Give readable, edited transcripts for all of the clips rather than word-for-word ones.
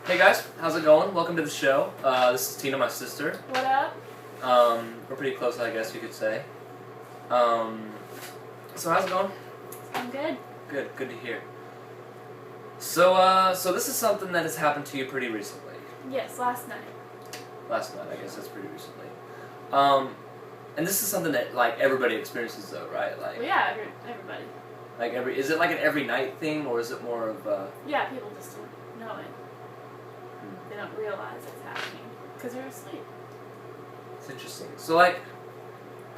Hey guys, how's it going? Welcome to the show. This is Tina, my sister. What up? We're pretty close, I guess you could say. So how's it going? I'm good. Good to hear. So this is something that has happened to you pretty recently. Yes, last night. Last night, I guess that's pretty recently. And this is something that like everybody experiences, though, right? Like, Well, yeah, everybody. like is it like an every night thing, or is it more of Yeah, people just don't know it. They don't realize it's happening because they're asleep. It's interesting. So like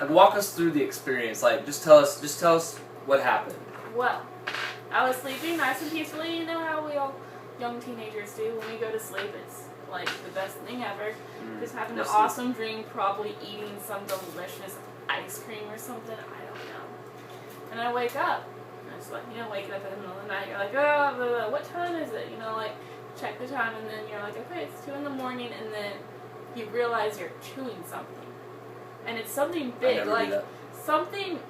walk us through the experience. Like, just tell us what happened. Well, I was sleeping nice and peacefully. You know how we all young teenagers do when we go to sleep. It's like the best thing ever. Just having an awesome dream, probably eating some delicious ice cream or something. I don't know. And I wake up. And it's like, waking up in the middle of the night. You're like, oh, blah, blah, what time is it? Like, check the time, and then you're like, okay, it's 2 in the morning, and then you realize you're chewing something. And it's something big, like something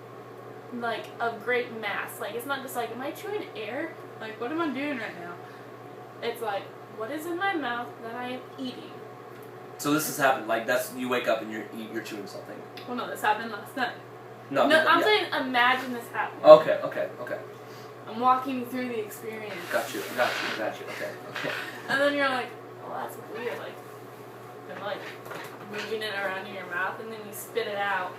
like of great mass. Like, it's not just like, am I chewing air? Like, what am I doing right now? It's like, what is in my mouth that I am eating? So this has happened. Like, that's you wake up and you're chewing something. Well, no, this happened last night. No, I'm saying imagine this happening. Okay. I'm walking through the experience. Got you. Okay. And then you're like, oh, that's weird. Like, they're like moving it around in your mouth, and then you spit it out.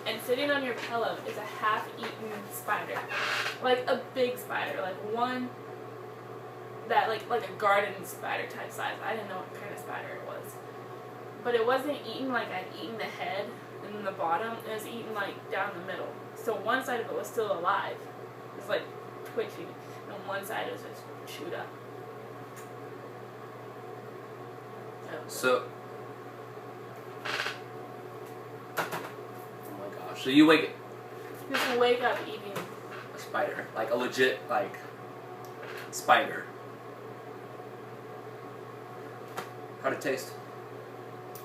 And sitting on your pillow is a half-eaten spider. Like a big spider. Like one that, like a garden spider type size. I didn't know what kind of spider it was. But it wasn't eaten like I'd eaten the head and then the bottom. It was eaten like down the middle. So one side of it was still alive. It was like twitching. And one side was just chewed up. So, oh my gosh. So you just wake up eating a spider, like a legit spider. How'd it taste?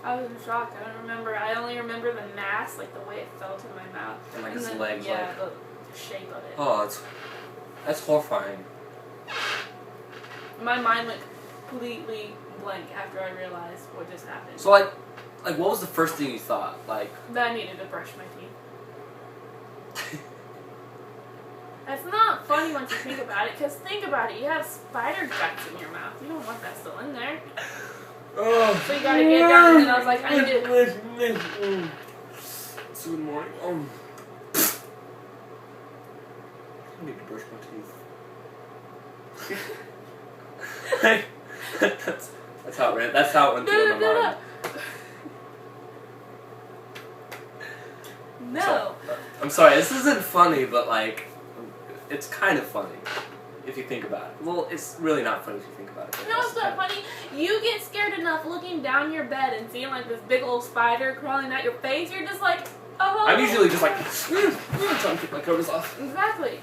I was in shock. I don't remember. I only remember the mass, like the way it fell to my mouth. And like and its then, legs. Yeah, the shape of it. Oh, that's horrifying. My mind went completely blank after I realized what just happened. So like what was the first thing you thought? Like that I needed to brush my teeth. That's not funny once you think about it, because think about it. You have spider guts in your mouth. You don't want that still in there. Oh. So you gotta get down, and I was like, I need to... It's 2 in the morning. I need to brush my teeth. That's how it ran. That's how it went through my mind. No. So, I'm sorry. This isn't funny, but like, it's kind of funny if you think about it. Well, it's really not funny if you think about it. No, it's not funny. You get scared enough looking down your bed and seeing like this big old spider crawling at your face. You're just like, oh. I'm usually just like trying to keep my covers off. Exactly.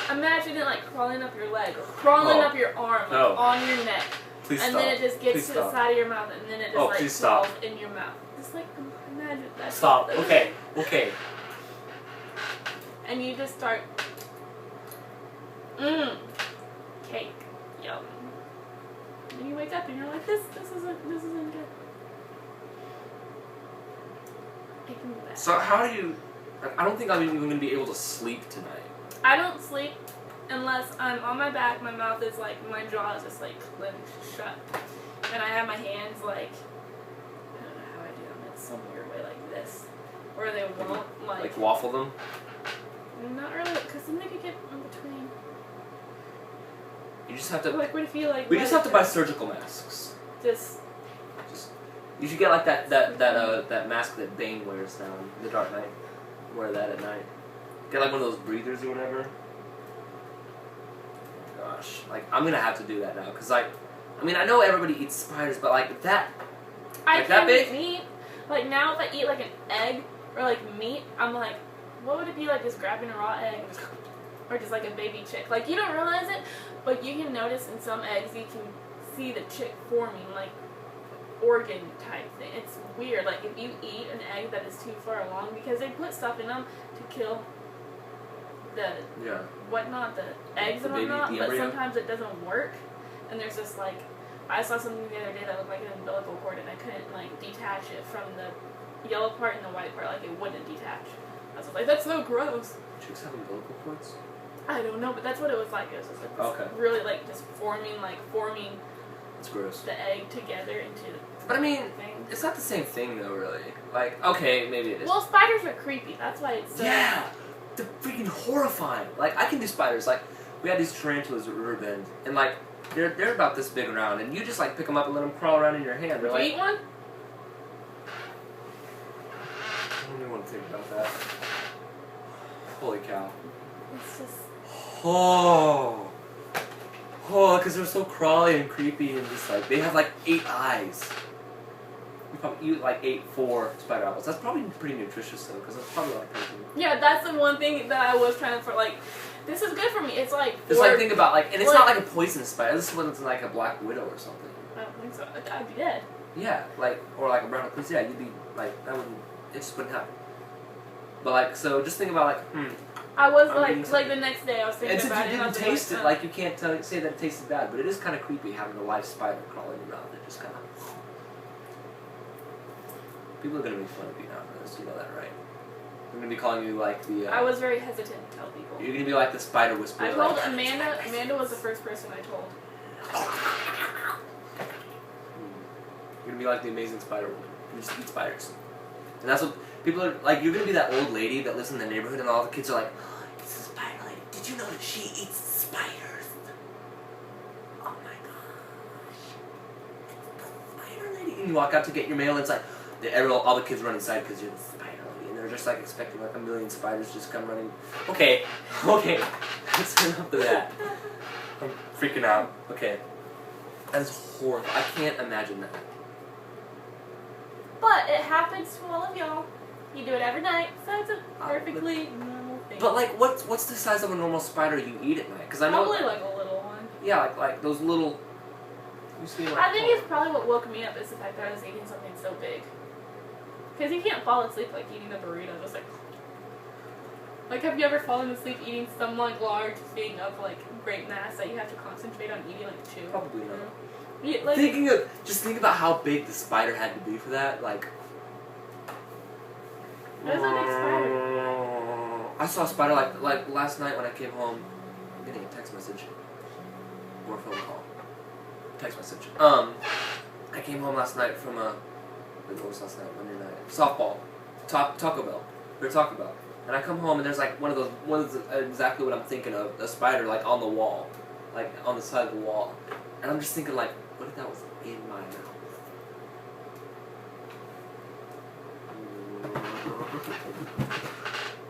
Imagine it like crawling up your leg or crawling up your arm, like on your neck. Please and stop. then it just gets to the side of your mouth, and then it just crawls in your mouth. Just like imagine that. Stop. Okay. And you just start. Cake. Yum. And you wake up and you're like, this isn't good. I can do that. So how do you? I don't think I'm even going to be able to sleep tonight. I don't sleep unless I'm on my back. My mouth is like, my jaw is just like clenched shut, and I have my hands like, I don't know how I do them. It's some weird way like this, where they won't like waffle them. Not really, because then they could get in between. You just have to. Like, what if you like? We just have to buy surgical masks. Just. You should get like that mask that Bane wears now in The Dark Knight. Wear that at night. Get like one of those breathers or whatever. Gosh, like I'm gonna have to do that now because I mean I know everybody eats spiders, but like that. I like that big? Eat meat. Like now, if I eat like an egg or like meat, I'm like, what would it be like just grabbing a raw egg? Or just like a baby chick. Like, you don't realize it, but you can notice in some eggs you can see the chick forming, like, organ type thing. It's weird. Like, if you eat an egg that is too far along, because they put stuff in them to kill the eggs and whatnot, but embryo. sometimes it doesn't work. And there's this, like, I saw something the other day that looked like an umbilical cord, and I couldn't like detach it from the yellow part and the white part. Like it wouldn't detach. I was like, that's so gross. Chicks have umbilical cords? I don't know, but that's what it was like. It was just like this really like just forming It's gross. the egg together into. But I mean, thing. it's not the same thing though, really. Like, okay, maybe it is. Well, spiders are creepy. That's why it's so. Yeah, they're freaking horrifying. Like, I can do spiders. Like, we had these tarantulas at Riverbend, and like, they're about this big around, and you just like pick them up and let them crawl around in your hand. They're Did you like, eat one? I don't even want to think about that. Holy cow. It's just. Oh, because they're so crawly and creepy and just like, they have like 8 eyes. You probably eat like 4 spider apples. That's probably pretty nutritious though, because that's probably a lot of protein. Yeah, that's the one thing that I was trying to, like, this is good for me. It's like. Just like think about like, and it's not like a poisonous spider. This one's like a black widow or something. I don't think so. I'd be dead. Yeah, like, or like a brown recluse. Yeah, you'd be like, that wouldn't, it just wouldn't happen. But like, so just think about like, I was like the next day I was thinking and about since it. you didn't taste it, like you can't say that it tasted bad, but it is kind of creepy having a live spider crawl in your mouth. It just kind of. People are gonna make fun of you now for this. You know that, right? I'm gonna be calling you like the. I was very hesitant to tell people. You're gonna be like the spider whisperer. I told like, Amanda. Amanda was the first person I told. You're gonna be like the amazing spider woman. You just eat spiders, and that's what people are like. You're gonna be that old lady that lives in the neighborhood, and all the kids are like, oh, "It's a spider lady. Did you know that she eats spiders?" Oh my gosh, it's the spider lady. And you walk out to get your mail, and it's like all the kids run inside because you're the spider lady, and they're just like expecting like a million spiders just come running. Okay, that's enough of that. I'm freaking out. Okay, that is horrible. I can't imagine that. But it happens to all of y'all. You do it every night, so it's a perfectly normal thing. But like, what's the size of a normal spider you eat at night? Because I know probably like a little one. Yeah, like those little. You see, like, I think it's probably what woke me up is the fact that I was eating something so big. Because you can't fall asleep like eating a burrito, just like have you ever fallen asleep eating some like large thing of like great mass that you have to concentrate on eating like 2? Probably not. Yeah, like, Think about how big the spider had to be for that. Like, there's a big spider. I saw a spider like last night when I came home. I'm getting a text message or a phone call. Text message. I came home last night from what was last night? Monday night. Softball. Taco Bell. We were Taco Bell. And I come home and there's like one of exactly what I'm thinking of, a spider like on the wall, like on the side of the wall, and I'm just thinking like, what if that was in my mouth?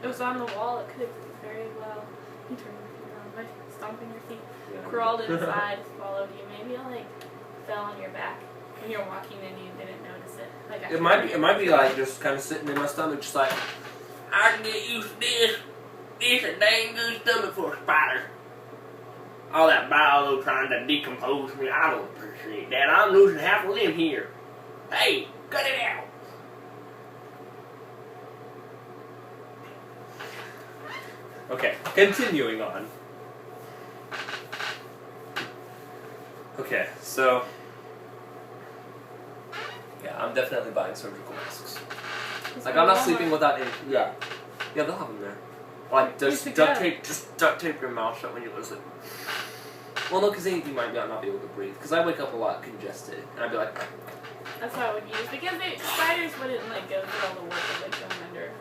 It was on the wall. It could have very well. You turned your feet around by stomping your feet. Crawled inside, followed you. Maybe it like fell on your back when you were walking and you didn't notice it. Like it might be like just kind of sitting in my stomach, just like. I can get used to this. This a dang good stomach for a spider. All that bile trying to decompose me, I don't appreciate that. I'm losing half a limb here. Hey, cut it out. Okay, continuing on. Okay, so yeah, I'm definitely buying surgical masks. Like, I'm not sleeping without any. Yeah, they'll have them there. Like, just duct tape your mouth shut when you go to sleep. Well, no, because then you might not be able to breathe. Because I wake up a lot congested, and I'd be like. That's what I would use because spiders wouldn't like go through all the work of like going under.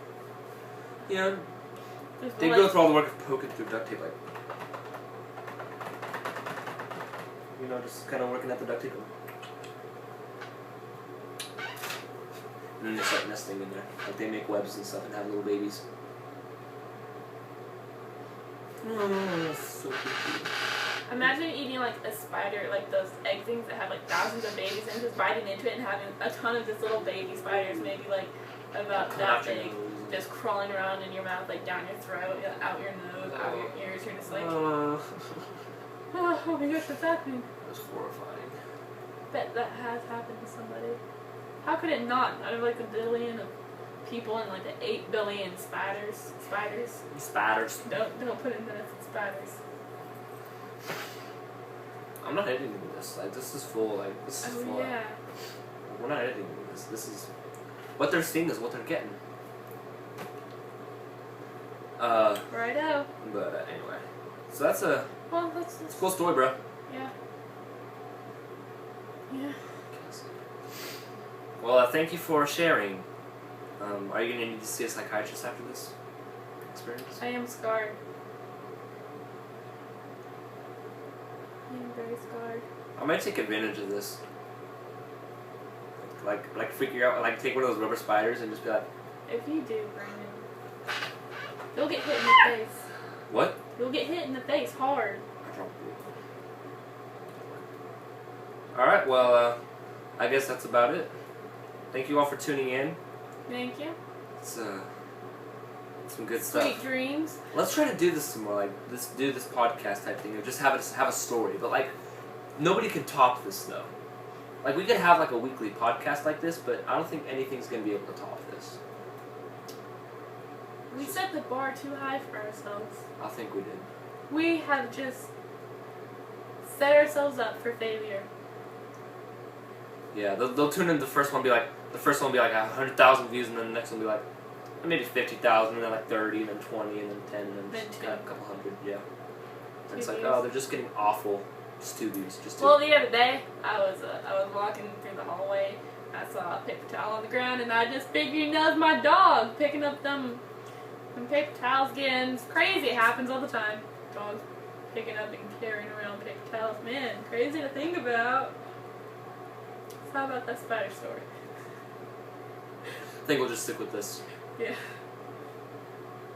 Yeah. They go through all the work of poking through duct tape, like. You know, just kind of working at the duct tape. And then they start nesting in there. Like they make webs and stuff and have little babies. Oh, so cute. Imagine eating like a spider, like those egg things that have like thousands of babies, and just biting into it and having a ton of just little baby spiders, maybe like about that big, just crawling around in your mouth, like down your throat, out your nose, out your ears. You're just like, oh my gosh, what's happening? That's horrifying. Bet that has happened to somebody. How could it not? Out of like a billion of people and like the 8 billion spiders. Spiders. Spiders. Don't put in minutes. It's spiders. I'm not editing this. Like, this is full. Like, this is full. Yeah. We're not editing this. This is what they're seeing is what they're getting. Righto. But anyway, so that's a that's it's a cool story, bro. Yeah. Yeah. Well, thank you for sharing. Are you gonna need to see a psychiatrist after this experience? I am scarred. I am very scarred. I might take advantage of this. Like figure out, like take one of those rubber spiders and just be like. If you do, Brandon, you'll get hit in the face. What? You'll get hit in the face hard. Alright, well, I guess that's about it. Thank you all for tuning in. Thank you. It's some good Sweet stuff. dreams. Let's try to do this some more, like do this podcast type thing, or just have a story. But like, nobody can top this though. Like we could have like a weekly podcast like this, but I don't think anything's gonna be able to top this. We set the bar too high for ourselves. I think we did. We have just set ourselves up for failure. Yeah, they'll tune in. The first one will be like 100,000 views, and then the next one will be like maybe 50,000, and then like 30, and then 20, and then 10, and then just a couple hundred. Yeah. And it's like, oh, they're just getting awful. Just 2 views. Just 2. Well, the other day I was walking through the hallway. I saw a paper towel on the ground, and I just figured that was my dog picking up them paper towels. Again, it's crazy. It happens all the time. Dogs picking up and carrying around paper towels. Man, crazy to think about. So how about that spider story? I think we'll just stick with this. Yeah.